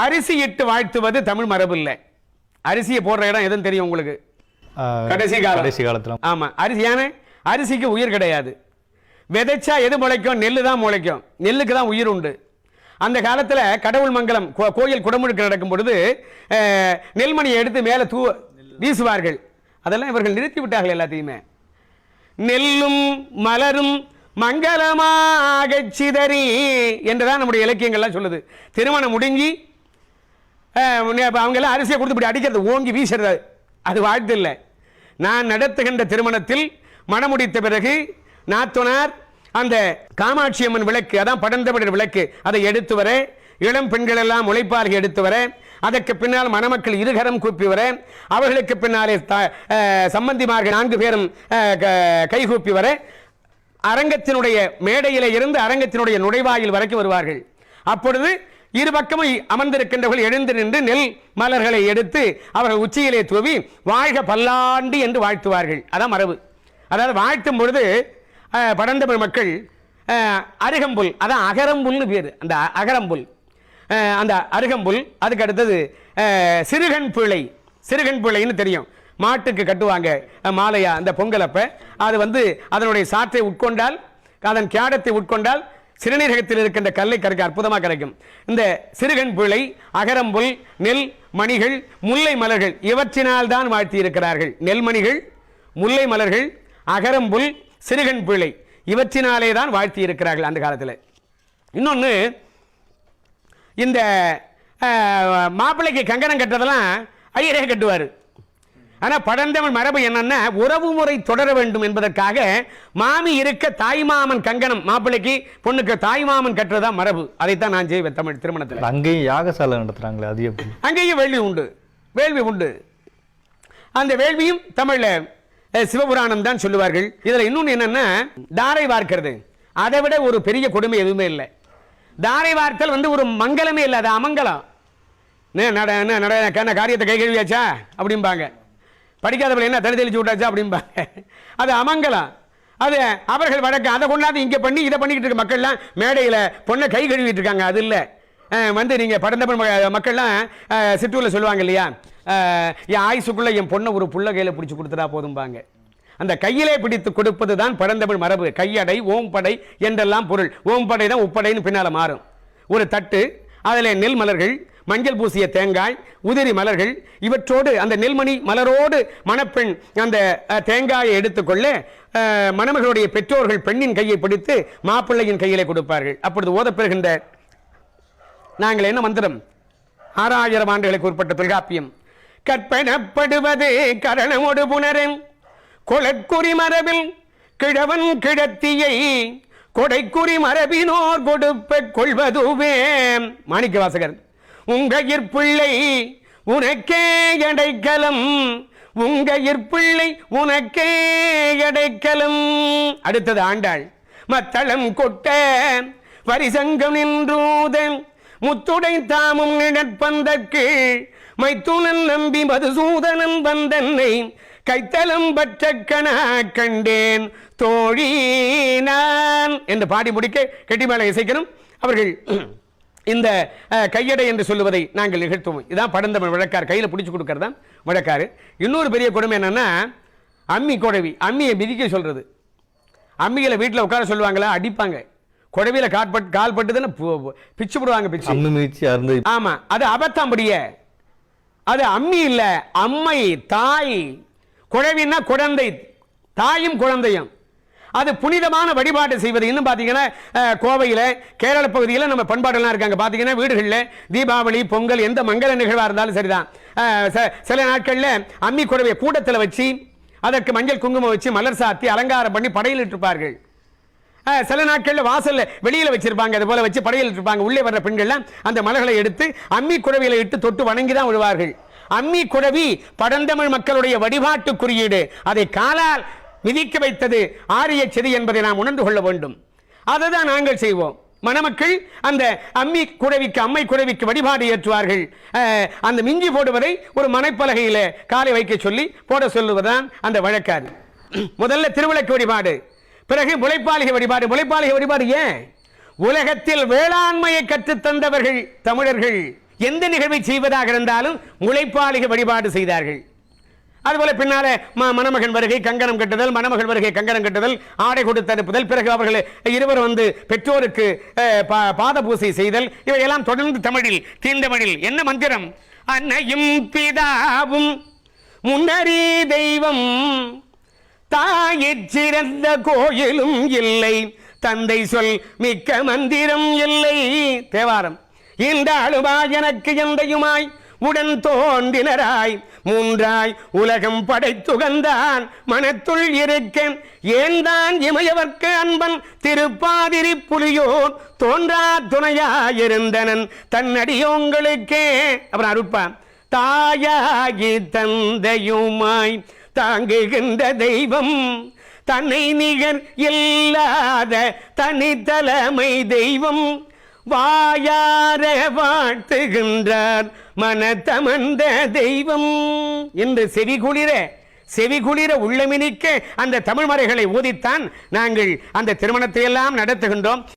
அரிசி இட்டு வாழ்த்துவது தமிழ் மரபு இல்லை. அரிசியை போடுற இடம் எதுன்னு தெரியும் உங்களுக்கு? கடைசி காலத்துல. ஆமா, அரிசிக்கு உயிர் கிடையாது. விதைச்சா எது முளைக்கும்? நெல்லு தான் முளைக்கும். நெல்லுக்கு தான் உயிர் உண்டு. அந்த காலத்தில் கடவுள் மங்கலம் கோயில் குடமுழுக்கு நடக்கும் பொழுது நெல்மணியை எடுத்து மேலே வீசுவார்கள். அதெல்லாம் இவர்கள் நிறுத்தி விட்டார்கள் எல்லாத்தையுமே. நெல்லும் மலரும் மங்களமாக சிதறி என்றுதான் நம்முடைய இலக்கியங்கள்லாம் சொல்லுது. திருமணம் முடிஞ்சு அவங்கெல்லாம் அரிசியை கொடுத்து இப்படி அடிக்கிறது, ஓங்கி வீசுறது, அது வாழ்த்து இல்லை. நான் நடத்துகின்ற திருமணத்தில் மணமுடித்த பிறகு நாத்தனார் அந்த காமாட்சி அம்மன் விளக்கு, அதான் படந்தமிழர் விளக்கு, அதை எடுத்து வர, இளம் பெண்கள் எல்லாம் உழைப்பாளர்கள் எடுத்து வர, அதற்கு பின்னால் மணமக்கள் இருகரம் கூப்பி வர, அவர்களுக்கு பின்னாலே சம்பந்திமார்கள் 4 பேரும் கைகூப்பி வர, அரங்கத்தினுடைய மேடையில இருந்து அரங்கத்தினுடைய நுழைவாயில் வரைக்கும் வருவார்கள். அப்பொழுது இரு பக்கமும் அமர்ந்திருக்கின்றவர்கள் எழுந்து நின்று நெல் மலர்களை எடுத்து அவர்கள் உச்சியிலே தூவி வாழ்க பல்லாண்டு என்று வாழ்த்துவார்கள். அதான் மரபு. அதாவது வாழ்த்தும் பொழுது படந்தமிழ் மக்கள் அருகம்புல், அதான் அகரம்புல்னு பேர். அந்த அகரம்புல், அந்த அருகம்புல், அதுக்கு அடுத்தது சிறுகன் பிள்ளை. சிறுகன் பிள்ளைன்னு தெரியும், மாட்டுக்கு கட்டுவாங்க மாலையா அந்த பொங்கலப்ப. அது அதனுடைய சாற்றை உட்கொண்டால், அதன் கேடத்தை உட்கொண்டால் சிறுநீரகத்தில் இருக்கின்ற கல்லை கரைக்க அற்புதமாக கிடைக்கும். இந்த சிறுகன் பிள்ளை, அகரம்புல், நெல் மணிகள், முல்லை மலர்கள், இவற்றினால் தான் வாழ்த்தி இருக்கிறார்கள். நெல்மணிகள், முல்லை மலர்கள், அகரம்புல், சிறுகன் பிள்ளை, இவற்றினாலே தான் வாழ்த்தி இருக்கிறார்கள் அந்த காலத்தில். இன்னொன்று, இந்த மாப்பிள்ளைக்கு கங்கணம் கட்டுறதெல்லாம் ஐயரே கட்டுவார். ஆனால் பழந்தமிழ் மரபு என்னன்னா, உறவு முறை தொடர வேண்டும் என்பதற்காக மாமி இருக்க தாய்மாமன் கங்கணம், மாப்பிள்ளைக்கு பொண்ணுக்கு தாய்மாமன் கட்டுறதா மரபு. அதைத்தான் நான் செய்வேன் தமிழ் திருமணத்தில். அங்கேயும் யாகசாலை நடத்துறாங்களே, அது எப்படி? அங்கேயும் வேள்வி உண்டு, வேள்வி உண்டு. அந்த வேள்வியும் தமிழில் சிவபுராணம் தான் சொல்லுவார்கள். இதில் இன்னொன்று என்னன்னா, தாரை வார்க்கிறது. அதை விட ஒரு பெரிய கொடுமை எதுவுமே இல்லை. தாரை வார்த்தல் ஒரு மங்களமே இல்லை, அது அமங்கலம். காரியத்தை கை கழுவியாச்சா அப்படிம்பாங்க, படிக்காதவர்கள் என்ன தனி தெளிச்சு விட்டாச்சா அப்படிம்பாங்க. அது அமங்கலம், அது அவர்கள் வழக்கு. அதை கொண்டாந்து இங்கே பண்ணி இதை பண்ணிக்கிட்டு இருக்க மக்கள்லாம் மேடையில் பொண்ணை கை கழுவிட்டு இருக்காங்க. அது இல்லை. நீங்கள் படந்தமிழ் மக்கள்லாம் சிற்றூரில் சொல்லுவாங்க இல்லையா, என் ஆயுசுக்குள்ளே என் பொண்ணை ஒரு புள்ள கையில் பிடிச்சி கொடுத்துட்டா போதும்பாங்க. அந்த கையிலே பிடித்து கொடுப்பது தான் பழந்தமிழ் மரபு. கையடை, ஓம்படை என்றெல்லாம் பொருள். ஓம்படை தான் உப்படைன்னு பின்னால் மாறும். ஒரு தட்டு, அதில் நெல் மலர்கள், மஞ்சள் பூசிய தேங்காய், உதிரி மலர்கள், இவற்றோடு அந்த நெல்மணி மலரோடு மணப்பெண் அந்த தேங்காயை எடுத்துக்கொள்ள மணமகளுடைய பெற்றோர்கள் பெண்ணின் கையை பிடித்து மாப்பிள்ளையின் கையிலே கொடுப்பார்கள். அப்பொழுது ஓதப்பெறுகின்ற நாங்கள் என்ன மந்திரம்? 6000 ஆண்டுகளுக்கு உட்பட்ட தொல்காப்பியம். கற்பனப்படுவது கரணமொடு புனரன் கொளக்குறி மரபில் கிழவன் கிழத்தியை கொடைக்குறி மரபினோர் கொடுப்ப கொள்வதுவே. மாணிக்க வாசகர். உங்கையிற்பிள்ளை உனக்கே எடைக்கலம், உங்கையிற்பிள்ளை உனக்கே எடைக்கலம். அடுத்தது ஆண்டாள். மத்தளம் கொட்ட வரிசங்கம் நின்றூதன் முத்துடை தாமும் நிழற்பந்தற்கு மைத்துனன் நம்பி மதுசூதனன் வந்தன்னை கைத்தலம் பற்ற கணா கண்டேன் தோழி நான் என்று பாடி முடிக்க கெட்டிமேள இசைக்கணும். அவர்கள் இந்த கையடை என்று சொல்லுவதை நாங்கள் நிகழ்த்துவோம். இதான் பழந்தமிழ் வழக்கார், கையில் பிடிச்சி கொடுக்கறது தான் வழக்காரு. இன்னொரு பெரிய கொடுமை என்னன்னா, அம்மி குழவி, அம்மியை மிதிக்க சொல்றது. அம்மிகளை வீட்டில் உட்கார சொல்லுவாங்களா, அடிப்பாங்க. குழவியில கால் பட்டுதுன்னு பிச்சு போடுவாங்க, பிச்சு. ஆமா, அது அபத்தாம்படிய. அது அம்மி இல்ல, அம்மை, தாய். குழவின்னா குழந்தை, தாயும் குழந்தையும். அது புனிதமான வழிபாடு செய்வது. இன்னும் பார்த்தீங்கன்னா கோவையில், கேரள பகுதியில் நம்ம பண்பாடெல்லாம் இருக்காங்க. பார்த்தீங்கன்னா வீடுகளில் தீபாவளி, பொங்கல், எந்த மங்கள நிகழ்வாக இருந்தாலும் சரிதான், சில நாட்களில் அம்மி குழவையை கூடத்தில் வச்சு அதற்கு மஞ்சள் குங்குமம் வச்சு மலர் சாத்தி அலங்காரம் பண்ணி படையில் இட்டிருப்பார்கள். சில நாட்களில் வாசல்ல வெளியில் வச்சிருப்பாங்க, அது போல வச்சு படையில் இருப்பாங்க. உள்ளே வர்ற பெண்கள்லாம் அந்த மலர்களை எடுத்து அம்மி குழவியில இட்டு தொட்டு வணங்கி தான் விழுவார்கள். அம்மி குழவி பழந்தமிழ் மக்களுடைய வழிபாட்டு குறியீடு. அதை காலால் மிதிக்க வைத்தது ஆரிய செடி என்பதை நாம் உணர்ந்து கொள்ள வேண்டும். அதுதான் நாங்கள் செய்வோம். மணமக்கள் அந்த அம்மி குழவிக்கு, அம்மை குழவிக்கு வழிபாடு ஏற்றுவார்கள். அந்த மிஞ்சி போடுவதை ஒரு மனைப்பலகையில் காலை வைக்க சொல்லி போட சொல்லுவதுதான் அந்த வழக்காது. முதல்ல திருவிளக்கு வழிபாடு, பிறகு முளைப்பாளிகை வழிபாடு. முளைப்பாளிகை வழிபாடு ஏன்? உலகத்தில் வேளாண்மையை கற்றுத்தந்தவர்கள் தமிழர்கள் எந்த நிகழ்வை செய்வதாக இருந்தாலும் முளைப்பாலிக வழிபாடு செய்தார்கள். அதுபோல பின்னால மணமகன் வருகை கங்கணம் கட்டுதல், மணமகள் வருகை கங்கணம் கட்டுதல், ஆடை கொடுத்து அனுப்புதல், பிறகு அவர்கள் இருவர் வந்து பெற்றோருக்கு பாத பூசை செய்தல், இவையெல்லாம் தொடர்ந்து தமிழில் தீண்டமிழில் என்ன மந்திரம்? அன்னையும் பிதாவும் முன்னறி தெய்வம், தாயிற் சிறந்த கோயிலும் இல்லை, தந்தை சொல் மிக்க மந்திரம் இல்லை. தேவாரம். ஈண்டாளுமா எனக்கு எந்தையுமாய் உடன் தோன்றினராய் மூன்றாய் உலகம் படைத்துகந்தான் மனத்துள் இருக்க ஏன்தான் இமையவர்க்கு அன்பன் திருப்பாதிரி புலியோர் தோன்றா துணையாயிருந்தனன் தன்னடியோங்களுக்கே. அப்புறம் அருட்பான். தாயாகி தந்தையுமாய் தாங்குகின்ற தெய்வம், தன்னை நிகர் இல்லாத தனித்தலைமை தெய்வம், வாயார வாழ்த்துகின்றார் மனத்தமர்ந்த தெய்வம் என்று செவிகுளிர உள்ளமினிக்க அந்த தமிழ் மறைகளை ஓதித்தான் நாங்கள் அந்த திருமணத்தை எல்லாம் நடத்துகின்றோம்.